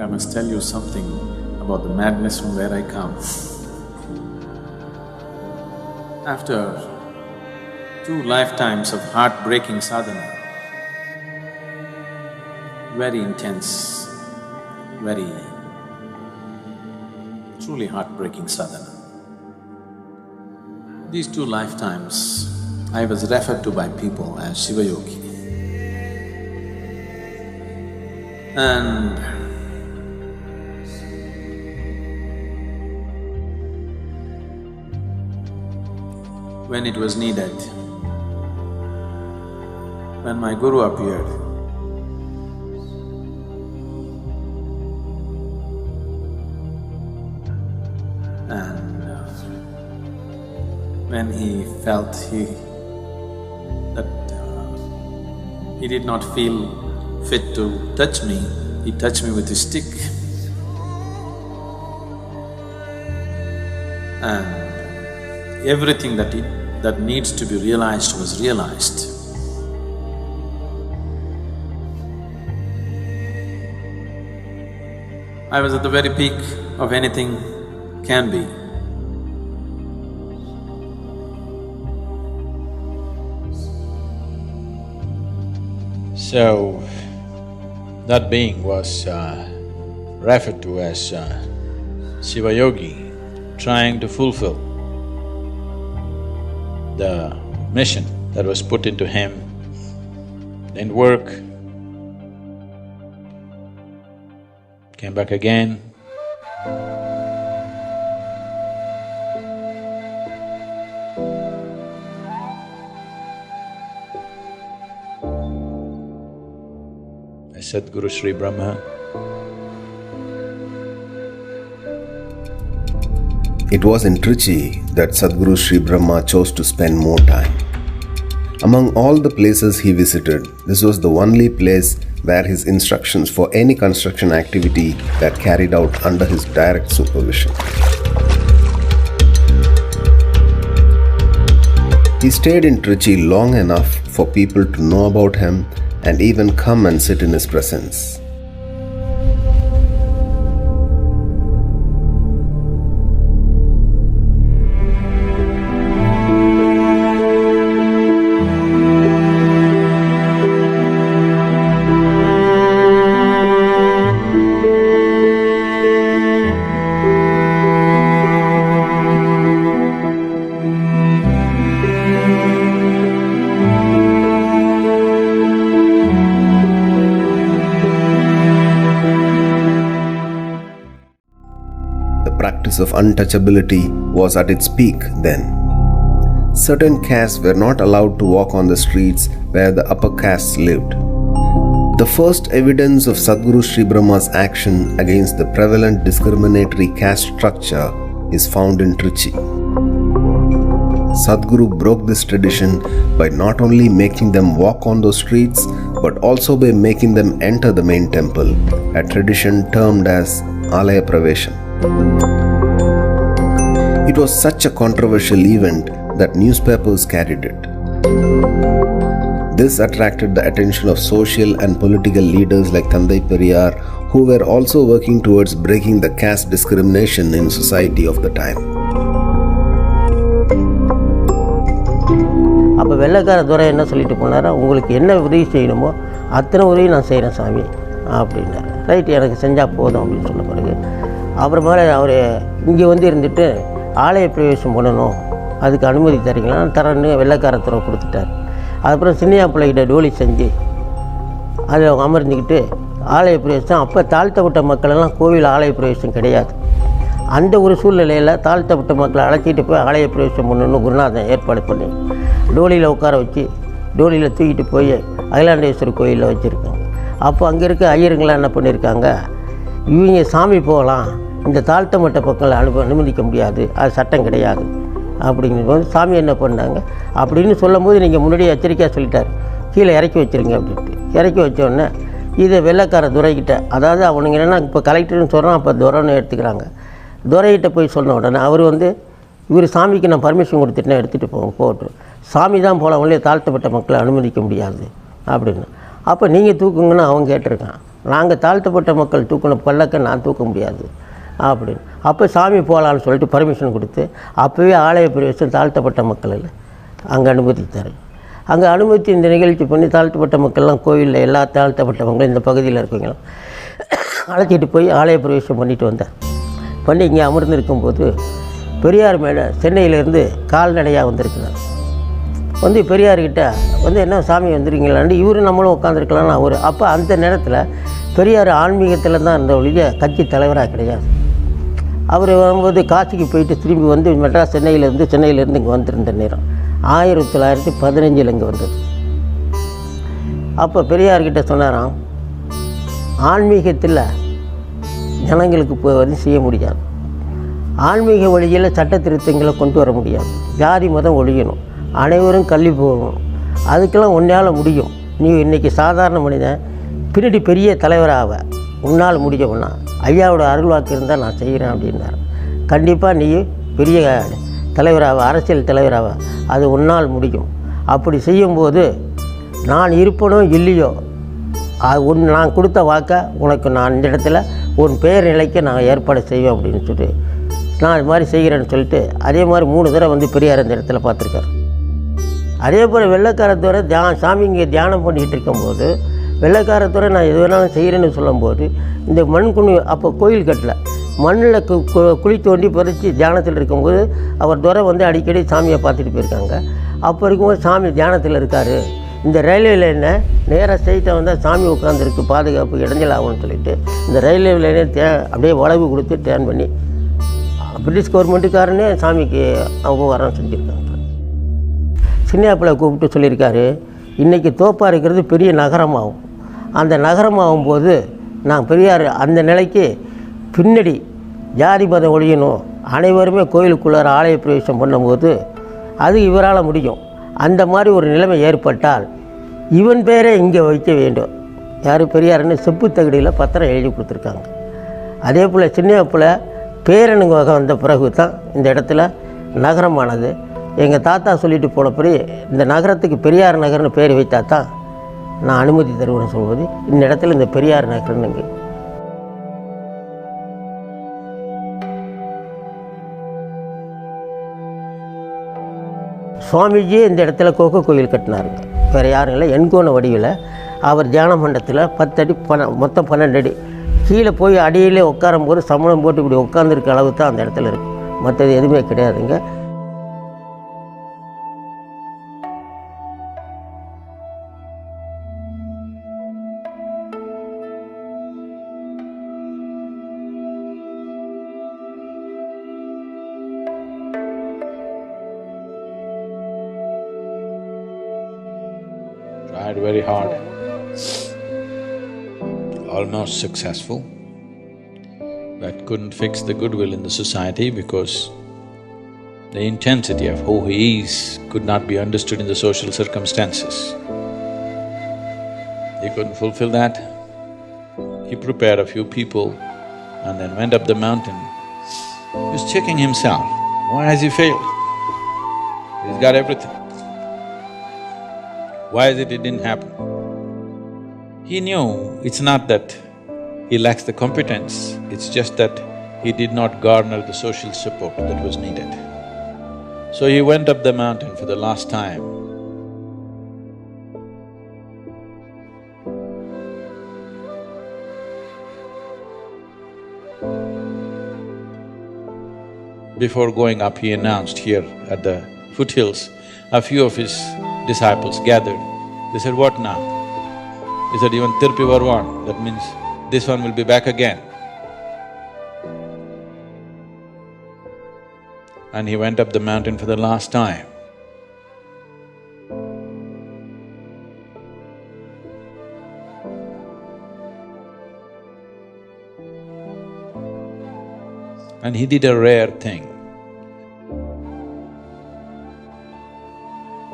I must tell you something about the madness from where I come. After 2 lifetimes of heartbreaking sadhana, very intense, very truly heartbreaking sadhana. These 2 lifetimes, I was referred to by people as Shiva Yogi. And when it was needed, when my guru appeared, and when he felt he did not feel fit to touch me, he touched me with his stick. And everything that needs to be realized was realized. I was at the very peak of anything can be. So, that being was referred to as Shiva Yogi, trying to fulfill the mission that was put into him in work. Came back again. Sadguru Shri Brahma. It was in Trichy that Sadguru Shri Brahma chose to spend more time. Among all the places he visited, this was the only place where his instructions for any construction activity were carried out under his direct supervision. He stayed in Trichy long enough for people to know about him and even come and sit in his presence. The practice of untouchability was at its peak then. Certain castes were not allowed to walk on the streets where the upper castes lived. The first evidence of Sadguru Shri Brahma's action against the prevalent discriminatory caste structure is found in Trichy. Sadguru broke this tradition by not only making them walk on those streets, but also by making them enter the main temple, a tradition termed as Alaya Pravesham. It was such a controversial event that newspapers carried it. This attracted the attention of social and political leaders like periyar, who were also working towards breaking the caste discrimination in society of the time. அப்போ வெள்ளைக்கார துறை என்ன சொல்லிட்டு போனாரா, உங்களுக்கு என்ன உதவி செய்யணுமோ அத்தனை உதவி நான் செய்கிறேன் சாமி அப்படின்னாரு. ரைட்டு, எனக்கு செஞ்சால் போதும் அப்படின்னு சொன்ன பிறகு அப்புறமேல அவர் இங்கே வந்து இருந்துட்டு ஆலய பிரவேசம் பண்ணணும், அதுக்கு அனுமதி தரீங்களா, தரேன்னு வெள்ளைக்காரத்துறை கொடுத்துட்டார். அதுக்கப்புறம் சின்னையா பிள்ளைகிட்ட டோலி செஞ்சு அதில் அமர்ந்துக்கிட்டு ஆலய பிரவேசம். அப்போ தாழ்த்தப்பட்ட மக்களெல்லாம் கோவில் ஆலய பிரவேசம் கிடையாது. அந்த ஒரு சூழ்நிலையில் தாழ்த்தப்பட்ட மக்களை அழைச்சிட்டு போய் ஆலய பிரவேசம் பண்ணணும்னு குருநாதன் ஏற்பாடு பண்ணி டோலியில் உட்கார வச்சு டோலியில் தூக்கிட்டு போய் அகிலாண்டேஸ்வரர் கோயிலில் வச்சுருக்காங்க. அப்போ அங்கே இருக்க ஐயருங்களாம் என்ன பண்ணியிருக்காங்க, இவங்க சாமி போகலாம், இந்த தாழ்த்தப்பட்ட மக்களை அனுமதிக்க முடியாது, அது சட்டம் கிடையாது அப்படிங்கும்போது சாமி என்ன பண்ணாங்க அப்படின்னு சொல்லும்போது நீங்கள் முன்னாடியே எச்சரிக்கையாக சொல்லிட்டார், கீழே இறக்கி வச்சுருங்க அப்படின்ட்டு. இறக்கி வச்சோடனே இதை வெள்ளைக்கார துரைக்கிட்ட, அதாவது அவனுங்க என்னென்னா இப்போ கலெக்டர்னு சொல்கிறான், அப்போ துரைன்னு எடுத்துக்கிறாங்க. துரைகிட்ட போய் சொன்ன உடனே அவர் வந்து இவர் சாமிக்கு நான் பர்மிஷன் கொடுத்துட்டேன், எடுத்துகிட்டு போட்டு சாமி தான் போகலாம், தாழ்த்தப்பட்ட மக்களை அனுமதிக்க முடியாது அப்படின்னு. அப்போ நீங்கள் தூக்குங்கன்னு அவன் கேட்டிருக்கான். நாங்கள் தாழ்த்தப்பட்ட மக்கள் தூக்கின பல்லக்கை நான் தூக்க முடியாது அப்படின்னு. அப்போ சாமி போகலான்னு சொல்லிட்டு பர்மிஷன் கொடுத்து அப்போவே ஆலய பிரவேசம் தாழ்த்தப்பட்ட மக்கள் இல்லை அங்கே அனுமதித்தார். அங்கே அனுமதி இந்த நிகழ்ச்சி பண்ணி தாழ்த்தப்பட்ட மக்கள்லாம் கோவிலில் எல்லா தாழ்த்தப்பட்டவங்களும் இந்த பகுதியில் இருக்கவங்களும் அழைச்சிட்டு போய் ஆலய பிரவேசம் பண்ணிட்டு வந்தார். பண்ணி இங்கே அமர்ந்திருக்கும்போது பெரியார் மேலே சென்னையிலேருந்து கால்நடையாக வந்திருக்கிறார். வந்து பெரியார்கிட்ட வந்து என்ன சாமி வந்துருக்கீங்களான்னு இவரு நம்மளும் உட்காந்துருக்கலான்னு அவர். அப்போ அந்த நேரத்தில் பெரியார் ஆன்மீகத்தில் தான் இருந்த ஒழிய கட்சி தலைவராக கிடையாது. அவர் வரும்போது காசிக்கு போயிட்டு திரும்பி வந்து மெட்ராஸ் சென்னையிலேருந்து இங்கே வந்திருந்த நேரம் 1915 இங்கே வந்தது. அப்போ பெரியார்கிட்ட சொன்னாராம், ஆன்மீகத்தில் ஜனங்களுக்கு வந்து செய்ய முடியாது, ஆன்மீக வழியில் சட்ட திருத்தங்களை கொண்டு வர முடியாது, ஜாதி மதம் ஒழியணும், அனைவரும் கல்வி போகணும், அதுக்கெல்லாம் உன்னால் முடியும். நீ இன்றைக்கி சாதாரண மனிதன் பின்னாடி பெரிய தலைவராக உன்னால் முடியும்னா ஐயாவோட அருள்வாக்கு இருந்தால் நான் செய்கிறேன் அப்படின்னார். கண்டிப்பாக நீ பெரிய தலைவராக அரசியல் தலைவராக அது உன்னால் முடியும். அப்படி செய்யும்போது நான் இருப்பனோ இல்லையோ நான் கொடுத்த வாக்கை உனக்கு நான் இந்த இடத்துல உன் பெயர் நிலைக்க நான் ஏற்பாடு செய்வேன் அப்படின்னு சொல்லிட்டு நான் இது மாதிரி செய்கிறேன்னு சொல்லிட்டு அதே மாதிரி 3 தடவை வந்து பெரியார் இந்த இடத்துல பார்த்துருக்கார். அதே போல் வெள்ளைக்காரத்துறை சாமி இங்கே தியானம் பண்ணிகிட்டு இருக்கும்போது வெள்ளைக்காரத்துறை நான் எது வேணாலும் செய்கிறேன்னு சொல்லும்போது இந்த மண் குழி அப்போ கோயில் கட்டலை மண்ணில் குழி தோண்டி புதைச்சி தியானத்தில் இருக்கும்போது அவர் துறை வந்து அடிக்கடி சாமியை பார்த்துட்டு போயிருக்காங்க. அப்போ இருக்கும்போது சாமி தியானத்தில் இருக்கார், இந்த ரயில்வே லைனை நேராக ஸ்ட்ரைட்டாக வந்தால் சாமி உட்காந்துருக்கு பாதுகாப்பு இடைஞ்சல் ஆகும்னு சொல்லிட்டு இந்த ரயில்வே லைனை அப்படியே வளைவு கொடுத்து டேர்ன் பண்ணி பிரிட்டிஷ் கவர்மெண்ட்டுக்காரனே சாமிக்கு உபகாரம் செஞ்சுருக்காங்க. சின்னையாப்பிள்ளை கூப்பிட்டு சொல்லியிருக்காரு, இன்றைக்கி தோப்பாக இருக்கிறது பெரிய நகரமாகும், அந்த நகரமாகும்போது நான் பெரியார் அந்த நிலைக்கு பின்னாடி ஜாதி மதம் ஒழியணும், அனைவருமே கோயிலுக்குள்ளார ஆலய பிரவேசம் பண்ணும்போது அது இவரால் முடியும். அந்த மாதிரி ஒரு நிலைமை ஏற்பட்டால் இவன் பேரை இங்கே வைக்க வேண்டும். யார் பெரியார்னு செப்பு தகடியில் பத்திரம் எழுதி கொடுத்துருக்காங்க. அதே போல் சின்னையாப்பிள்ளை பேரனுங்க வகை வந்த பிறகு தான் இந்த இடத்துல நகரமானது. எங்கள் தாத்தா சொல்லிட்டு போனப்படி இந்த நகரத்துக்கு பெரியார் நகர்னு பேர் வைத்தா தான் நான் அனுமதி தருவேன்னு சொல்வது இந்த இடத்துல இந்த பெரியார் நகர்னுங்க. சுவாமிஜியே இந்த இடத்துல கோகோ கோயில் கட்டினாருங்க, வேறு யாரும் இல்லை. எண்கோண வடிவில் அவர் தியான மண்டபத்தில் 10 அடி மொத்தம் 12 அடி கீழே போய் அடியிலே உட்காரும் போது சமணம் போட்டு இப்படி உட்காந்துருக்க அளவு தான் அந்த இடத்துல இருக்குது, மற்றது எதுவுமே கிடையாதுங்க. Tried very hard, almost successful, but couldn't fix the goodwill in the society because the intensity of who he is could not be understood in the social circumstances. He couldn't fulfill that. He prepared a few people and then went up the mountain. He was checking himself, why has he failed? He's got everything. Why is it didn't happen? He knew it's not that he lacks the competence, it's just that he did not garner the social support that was needed. So he went up the mountain for the last time. Before going up, he announced here at the foothills, a few of his disciples gathered. They said, what now? He said, even Tirpi Varvan, that means this one will be back again. And he went up the mountain for the last time. And he did a rare thing.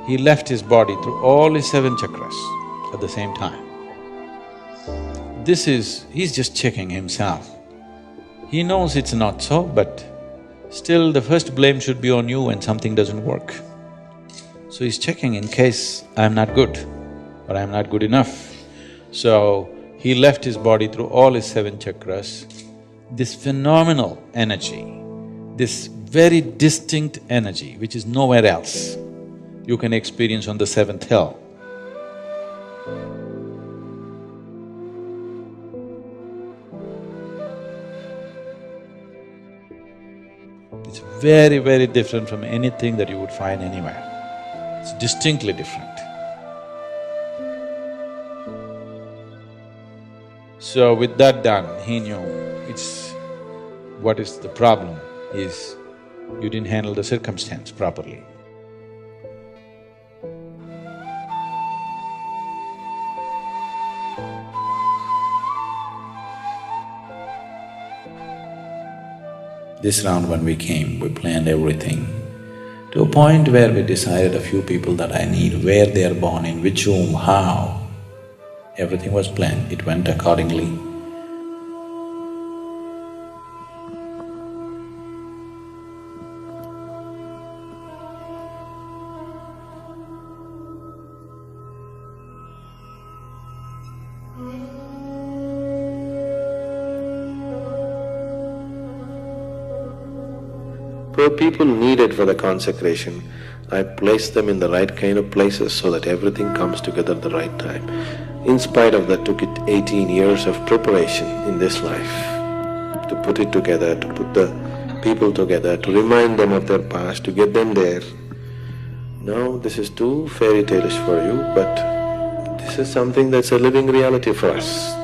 He left his body through all his 7 chakras at the same time. He's just checking himself. He knows it's not so, but still the first blame should be on you when something doesn't work. So he's checking in case I'm not good or I'm not good enough. So He left his body through all his 7 chakras. This phenomenal energy, this very distinct energy which is nowhere else, you can experience on the 7th hill. It's very, very different from anything that you would find anywhere. It's distinctly different. So with that done, he knew what is the problem is you didn't handle the circumstance properly. This round when we came, we planned everything to a point where we decided a few people that I need, where they are born, in which room, how. Everything was planned, it went accordingly. For people needed for the consecration, I placed them in the right kind of places so that everything comes together at the right time. In spite of that, took it 18 years of preparation in this life to put it together, to put the people together, to remind them of their past, to get them there. Now this is too fairy tale-ish for you, but this is something that's a living reality for us.